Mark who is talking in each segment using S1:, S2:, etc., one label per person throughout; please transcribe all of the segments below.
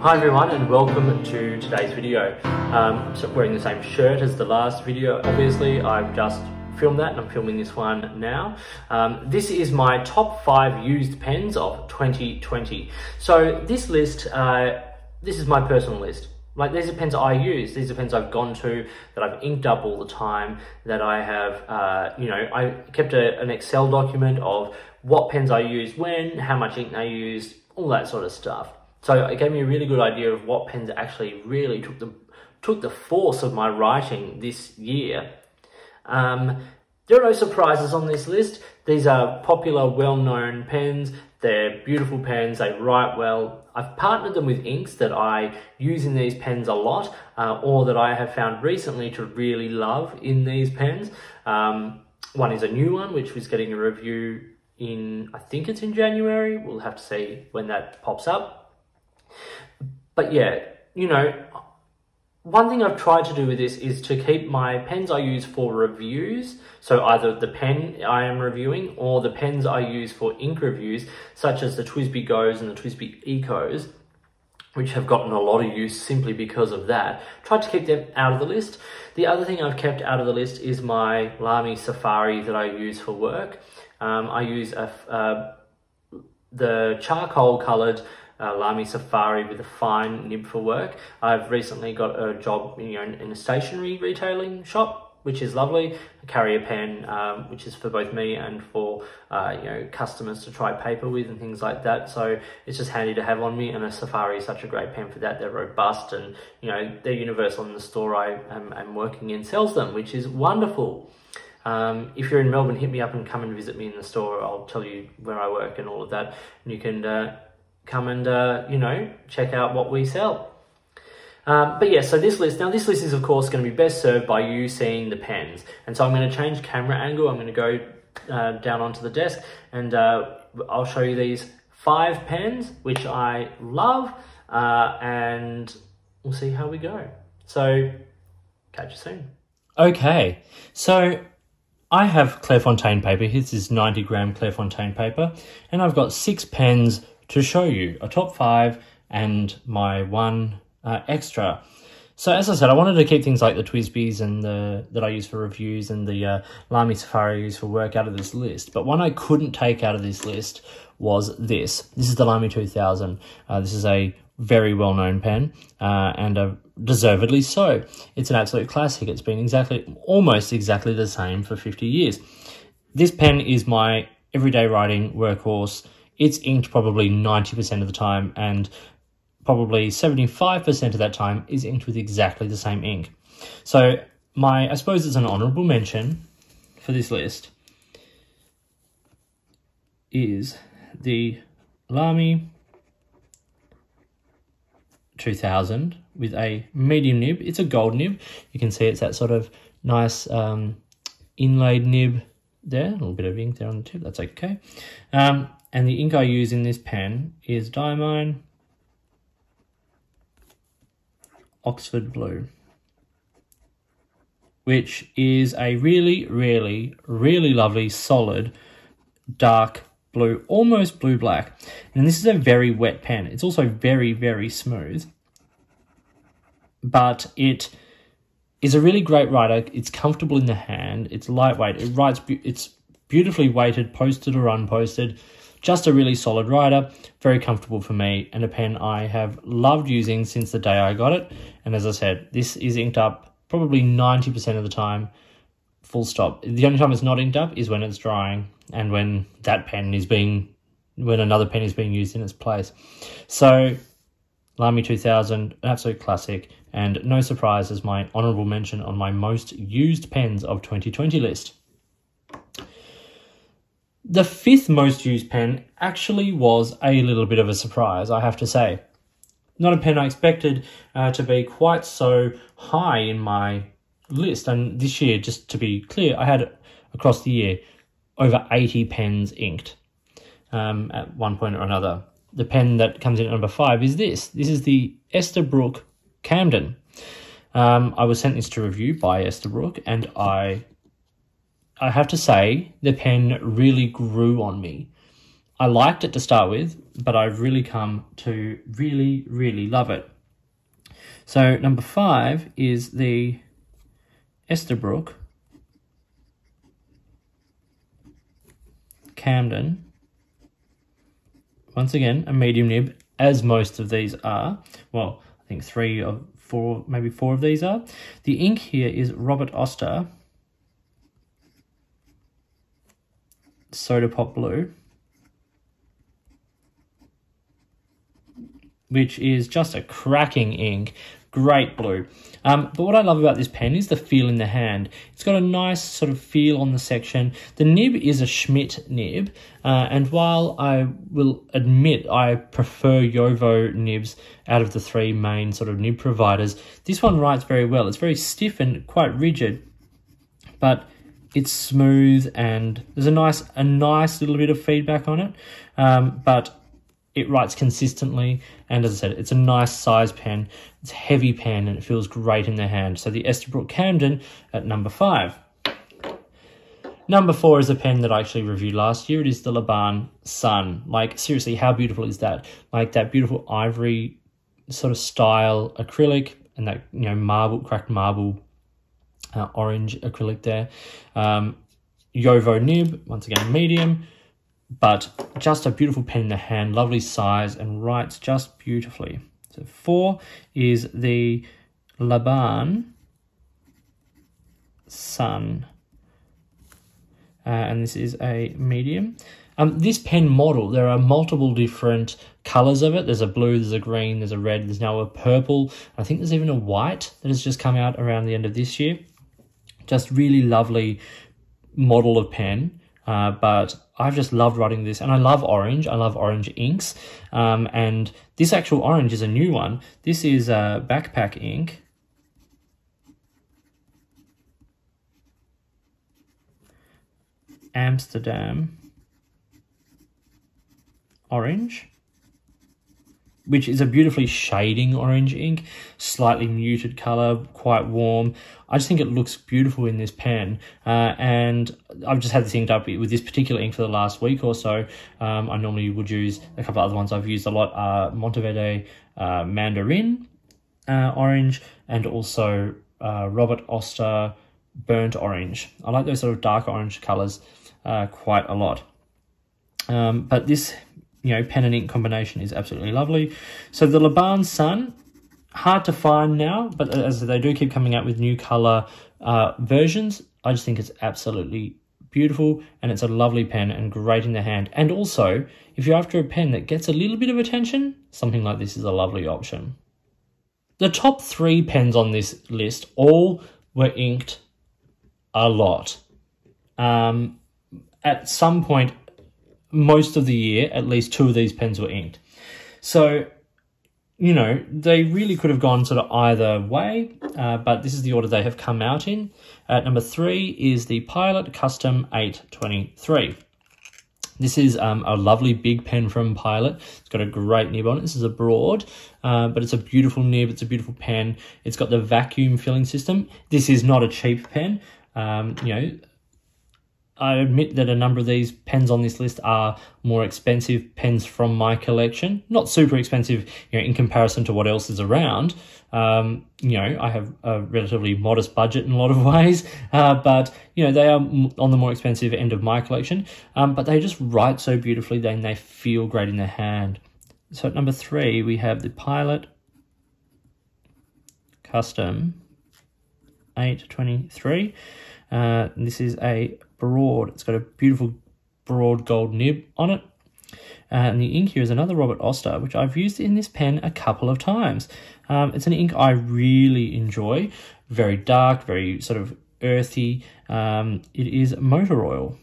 S1: Hi everyone and welcome to today's video. I'm wearing the same shirt as the last video. Obviously I've just filmed that and I'm filming this one now. This is my top 5 used pens of 2020. So this list, this is my personal list. Like, these are pens I use, these are pens I've gone to, that I've inked up all the time, that I have, I kept an Excel document of what pens I used when, how much ink they used, all that sort of stuff. So it gave me a really good idea of what pens actually really took the force of my writing this year. There are no surprises on this list. These are popular, well-known pens. They're beautiful pens, they write well. I've partnered them with inks that I use in these pens a lot, or that I have found recently to really love in these pens. One is a new one, which was getting a review in, I think it's in January. We'll have to see when that pops up. But yeah, one thing I've tried to do with this is to keep my pens I use for reviews, so either the pen I am reviewing or the pens I use for ink reviews, such as the TWSBI Go's and the TWSBI Ecos, which have gotten a lot of use simply because of that. Tried to keep them out of the list. The other thing I've kept out of the list is my Lamy Safari that I use for work. I use the charcoal coloured Lamy Safari with a fine nib for work. I've recently got a job in a stationery retailing shop, which is lovely. I carry a pen, which is for both me and for customers to try paper with and things like that. So it's just handy to have on me, and a Safari is such a great pen for that. They're robust and they're universal, in the store I am working in sells them, which is wonderful. If you're in Melbourne, hit me up and come and visit me in the store. I'll tell you where I work and all of that, and you can come and check out what we sell. But yeah, so this list is of course going to be best served by you seeing the pens. And so I'm going to change camera angle. I'm going to go down onto the desk, and I'll show you these 5 pens which I love, and we'll see how we go. So catch you soon. Okay, so I have Clairefontaine paper. This is 90-gram Clairefontaine paper, and I've got 6 pens to show you, a top 5 and my one extra. So as I said, I wanted to keep things like the TWSBIs and that I use for reviews and the Lamy Safari I use for work out of this list. But one I couldn't take out of this list was this. This is the Lamy 2000. This is a very well-known pen, and deservedly so. It's an absolute classic. It's been almost exactly the same for 50 years. This pen is my everyday writing workhorse. It's inked probably 90% of the time, and probably 75% of that time is inked with exactly the same ink. So I suppose it's an honourable mention for this list is the Lamy 2000 with a medium nib. It's a gold nib. You can see it's that sort of nice inlaid nib there. A little bit of ink there on the tip. That's okay. And the ink I use in this pen is Diamine Oxford Blue, which is a really, really, really lovely, solid, dark blue, almost blue-black. And this is a very wet pen. It's also very, very smooth, but it is a really great writer. It's comfortable in the hand. It's lightweight. It writes. It's beautifully weighted, posted or unposted. Just a really solid writer, very comfortable for me, and a pen I have loved using since the day I got it. And as I said, this is inked up probably 90% of the time, full stop. The only time it's not inked up is when it's drying and when another pen is being used in its place. So Lamy 2000, an absolute classic, and no surprise as my honourable mention on my most used pens of 2020 list. The 5th most used pen actually was a little bit of a surprise, I have to say. Not a pen I expected to be quite so high in my list. And this year, just to be clear, I had, across the year, over 80 pens inked at one point or another. The pen that comes in at number 5 is this. This is the Esterbrook Camden. I was sent this to review by Esterbrook, and I have to say, the pen really grew on me. I liked it to start with, but I've really come to really, really love it. So number 5 is the Esterbrook Camden. Once again, a medium nib, as most of these are. Well, I think 3 of 4, maybe 4 of these are. The ink here is Robert Oster Soda Pop Blue, which is just a cracking ink. Great blue. But what I love about this pen is the feel in the hand. It's got a nice sort of feel on the section. The nib is a Schmidt nib, and while I will admit I prefer JoWo nibs out of the 3 main sort of nib providers, this one writes very well. It's very stiff and quite rigid, but it's smooth and there's a nice little bit of feedback on it, but it writes consistently, and as I said, it's a nice size pen. It's a heavy pen and it feels great in the hand. So the Esterbrook Camden at number 5. Number 4 is a pen that I actually reviewed last year. It is the Laban Sun. Like, seriously, how beautiful is that? Like that beautiful ivory sort of style acrylic and that, you know, cracked marble orange acrylic there. JoWo nib, once again, medium. But just a beautiful pen in the hand, lovely size, and writes just beautifully. So 4 is the Laban Sun, and this is a medium. This pen model, there are multiple different colours of it. There's a blue, there's a green, there's a red, there's now a purple. I think there's even a white that has just come out around the end of this year. Just really lovely model of pen. But I've just loved writing this, and I love orange. I love orange inks, and this actual orange is a new one. This is a Backpack ink. Amsterdam orange, which is a beautifully shading orange ink, slightly muted color, quite warm. I just think it looks beautiful in this pen, and I've just had this inked up with this particular ink for the last week or so. I normally would use a couple of other ones I've used a lot, Monteverde Mandarin orange, and also Robert Oster burnt orange. I like those sort of dark orange colors quite a lot. But this, you know, pen and ink combination is absolutely lovely. So the Laban Sun, hard to find now, but as they do keep coming out with new color versions, I just think it's absolutely beautiful, and it's a lovely pen and great in the hand. And also, if you're after a pen that gets a little bit of attention, something like this is a lovely option. The top 3 pens on this list all were inked a lot. At some point, most of the year, at least 2 of these pens were inked. So, you know, they really could have gone sort of either way, but this is the order they have come out in. At number 3 is the Pilot Custom 823. This is a lovely big pen from Pilot. It's got a great nib on it. This is a broad, but it's a beautiful nib. It's a beautiful pen. It's got the vacuum filling system. This is not a cheap pen. You know, I admit that a number of these pens on this list are more expensive pens from my collection. Not super expensive, you know, in comparison to what else is around. You know, I have a relatively modest budget in a lot of ways, but, you know, they are on the more expensive end of my collection. But they just write so beautifully, then they feel great in the hand. So at number 3, we have the Pilot Custom 823. This is a broad. It's got a beautiful broad gold nib on it. And the ink here is another Robert Oster, which I've used in this pen a couple of times. It's an ink I really enjoy. Very dark, very sort of earthy. It is Motor Oil.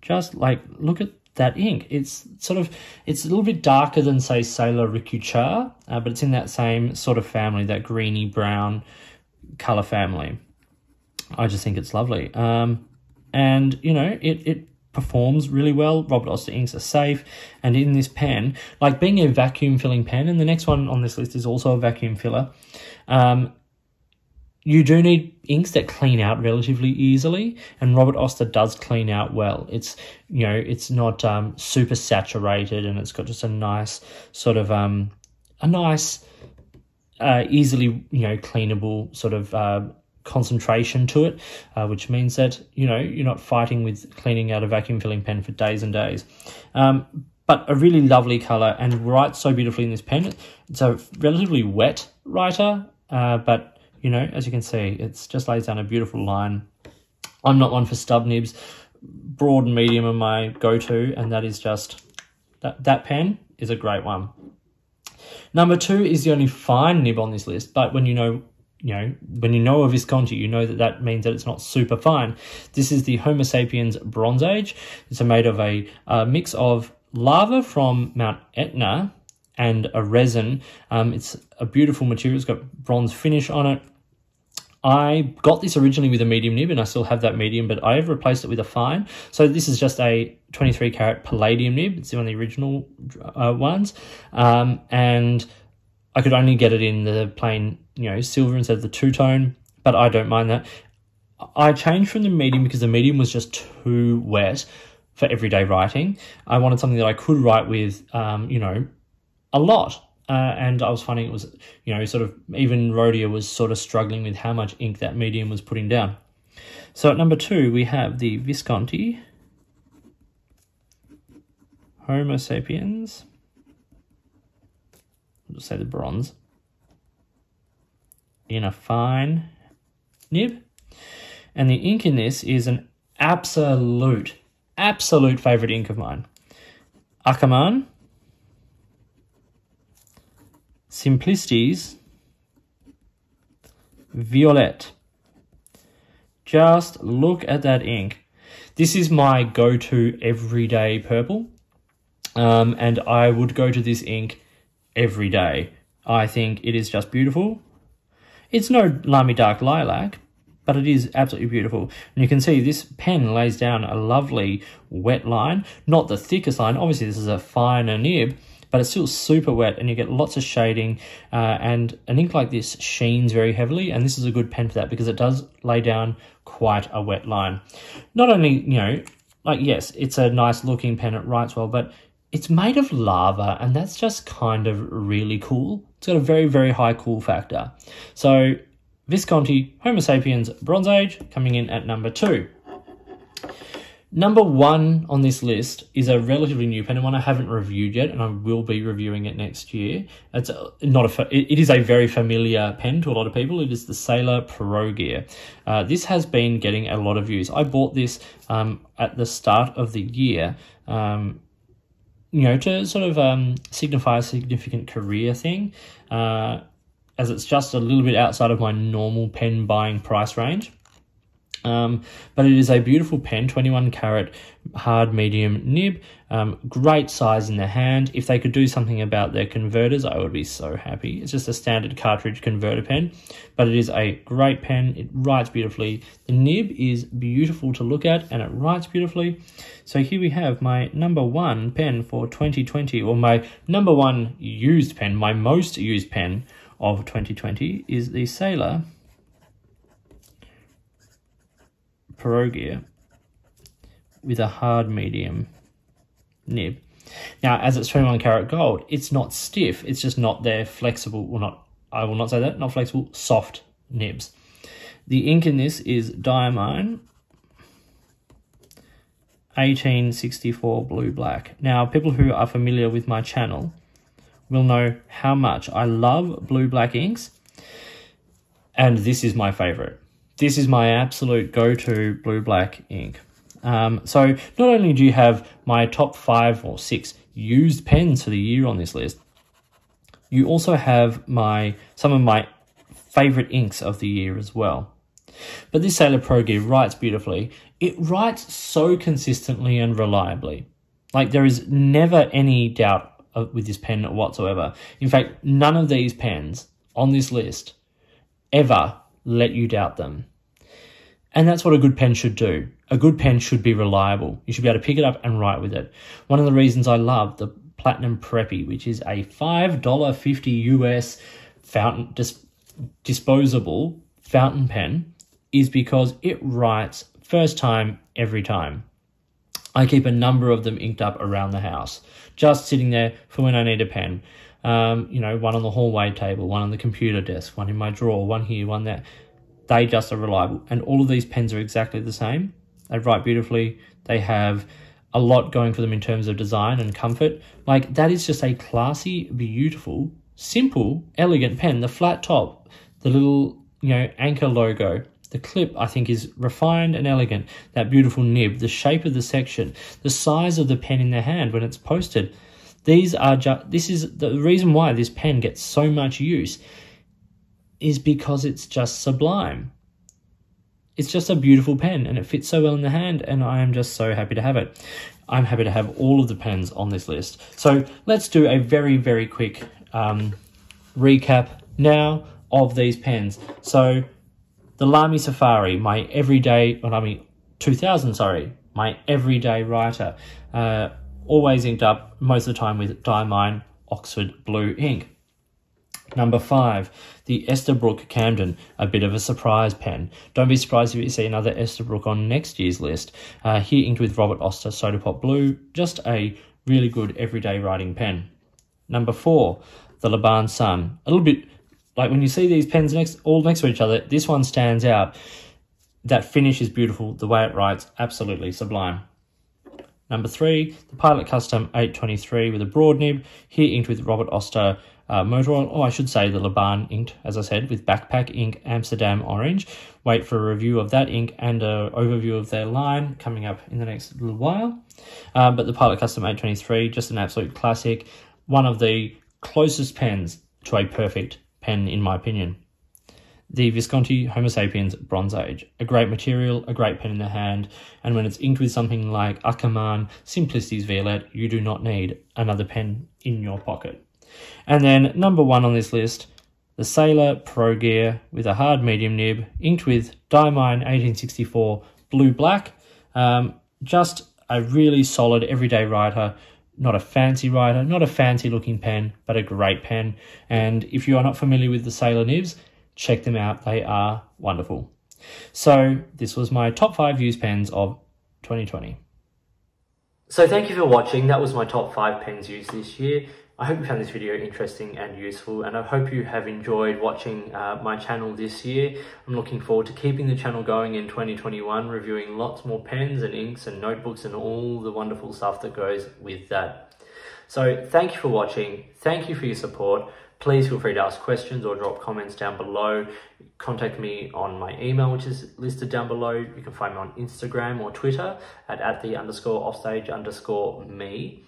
S1: Just like, look at that ink. It's a little bit darker than, say, Sailor Rikuchar, but it's in that same sort of family, that greeny brown color family. I just think it's lovely. And, you know, it performs really well. Robert Oster inks are safe. And in this pen, like being a vacuum filling pen, and the next one on this list is also a vacuum filler, you do need inks that clean out relatively easily, and Robert Oster does clean out well. It's, you know, it's not super saturated, and it's got just a nice sort of easily, you know, cleanable sort of concentration to it, which means that, you know, you're not fighting with cleaning out a vacuum filling pen for days and days. But a really lovely colour, and writes so beautifully in this pen. It's a relatively wet writer, but, you know, as you can see, it's just lays down a beautiful line. I'm not one for stub nibs. Broad and medium are my go-to, and that is just, that pen is a great one. Number 2 is the only fine nib on this list, but when you know a Visconti, you know that means that it's not super fine. This is the Homo sapiens Bronze Age. It's made of a mix of lava from Mount Etna and a resin. It's a beautiful material. It's got bronze finish on it. I got this originally with a medium nib, and I still have that medium, but I have replaced it with a fine. So this is just a 23 karat palladium nib. It's one of the original ones. And I could only get it in the plain, you know, silver instead of the two-tone, but I don't mind that. I changed from the medium because the medium was just too wet for everyday writing. I wanted something that I could write with, you know, a lot. And I was finding it was, you know, sort of, even Rhodia was sort of struggling with how much ink that medium was putting down. So at number 2, we have the Visconti Homo sapiens. I'll just say the bronze. In a fine nib. And the ink in this is an absolute favourite ink of mine. Akamán Simplicities Violet. Just look at that ink. This is my go-to everyday purple, and I would go to this ink every day. I think it is just beautiful. It's no Lamy Dark Lilac, but it is absolutely beautiful. And you can see this pen lays down a lovely wet line, not the thickest line. Obviously, this is a finer nib, but it's still super wet, and you get lots of shading, and an ink like this sheens very heavily, and this is a good pen for that because it does lay down quite a wet line. Not only, you know, like, yes, it's a nice looking pen, it writes well, but it's made of lava, and that's just kind of really cool. It's got a very, very high cool factor. So Visconti Homo sapiens Bronze Age coming in at number 2. Number 1 on this list is a relatively new pen, and one I haven't reviewed yet, and I will be reviewing it next year. It is a very familiar pen to a lot of people. It is the Sailor Pro Gear. This has been getting a lot of views. I bought this at the start of the year, you know, to sort of signify a significant career thing, as it's just a little bit outside of my normal pen buying price range. But it is a beautiful pen, 21 karat hard medium nib, great size in the hand. If they could do something about their converters, I would be so happy. It's just a standard cartridge converter pen, but it is a great pen. It writes beautifully. The nib is beautiful to look at, and it writes beautifully. So here we have my number 1 pen for 2020, or my number 1 used pen, my most used pen of 2020 is the Sailor Pro Gear with a hard medium nib. Now, as it's 21 karat gold, it's not stiff. It's just not their flexible, well, not, I will not say that, not flexible, soft nibs. The ink in this is Diamine 1864 Blue Black. Now, people who are familiar with my channel will know how much I love blue black inks, and this is my favorite. This is my absolute go-to blue-black ink. So not only do you have my top 5 or 6 used pens for the year on this list, you also have some of my favourite inks of the year as well. But this Sailor Pro Gear writes beautifully. It writes so consistently and reliably. Like, there is never any doubt with this pen whatsoever. In fact, none of these pens on this list ever let you doubt them. And that's what a good pen should do. A good pen should be reliable. You should be able to pick it up and write with it. One of the reasons I love the Platinum Preppy, which is a $5.50 US fountain disposable fountain pen is because it writes first time, every time. I keep a number of them inked up around the house, just sitting there for when I need a pen. You know, one on the hallway table, one on the computer desk, one in my drawer, one here, one there. They just are reliable. And all of these pens are exactly the same. They write beautifully. They have a lot going for them in terms of design and comfort. Like, that is just a classy, beautiful, simple, elegant pen. The flat top, the little, you know, Anchor logo, the clip, I think, is refined and elegant. That beautiful nib, the shape of the section, the size of the pen in the hand when it's posted. This is the reason why this pen gets so much use, is because it's just sublime. It's just a beautiful pen and it fits so well in the hand, and I am just so happy to have it. I'm happy to have all of the pens on this list. So let's do a very, very quick recap now of these pens. So the Lamy Safari, my everyday, my everyday writer, always inked up most of the time with Diamine Oxford Blue ink. Number 5, the Esterbrook Camden, a bit of a surprise pen. Don't be surprised if you see another Esterbrook on next year's list. Here inked with Robert Oster Soda Pop Blue, just a really good everyday writing pen. Number 4, the Laban Sun. A little bit like when you see these pens all next to each other, this one stands out. That finish is beautiful. The way it writes, absolutely sublime. Number 3, the Pilot Custom 823 with a broad nib, here inked with Robert Oster motor oil, or I should say the Laban inked, as I said, with Backpack ink Amsterdam Orange. Wait for a review of that ink and an overview of their line coming up in the next little while. But the Pilot Custom 823, just an absolute classic. One of the closest pens to a perfect pen, in my opinion. The Visconti Homo Sapiens Bronze Age. A great material, a great pen in the hand, and when it's inked with something like Ackermann Simplicity's Violet, you do not need another pen in your pocket. And then number 1 on this list, the Sailor Pro Gear with a hard medium nib, inked with Diamine 1864 Blue Black. Just a really solid everyday writer, not a fancy writer, not a fancy looking pen, but a great pen. And if you are not familiar with the Sailor nibs, check them out. They are wonderful. So this was my top 5 used pens of 2020. So thank you for watching. That was my top 5 pens used this year. I hope you found this video interesting and useful, and I hope you have enjoyed watching my channel this year. I'm looking forward to keeping the channel going in 2021, reviewing lots more pens and inks and notebooks and all the wonderful stuff that goes with that. So thank you for watching. Thank you for your support. Please feel free to ask questions or drop comments down below. Contact me on my email, which is listed down below. You can find me on Instagram or Twitter at @the_offstage_me.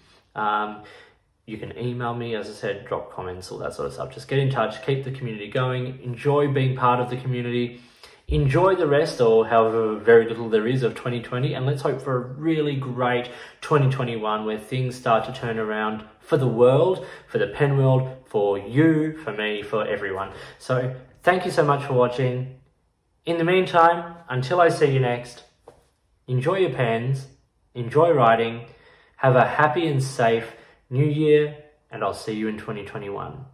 S1: You can email me, as I said, drop comments, all that sort of stuff. Just get in touch, keep the community going, enjoy being part of the community, enjoy the rest, or however very little there is, of 2020, and let's hope for a really great 2021 where things start to turn around for the world, for the pen world, for you, for me, for everyone. So thank you so much for watching. In the meantime, until I see you next, enjoy your pens, enjoy writing, have a happy and safe New Year, and I'll see you in 2021.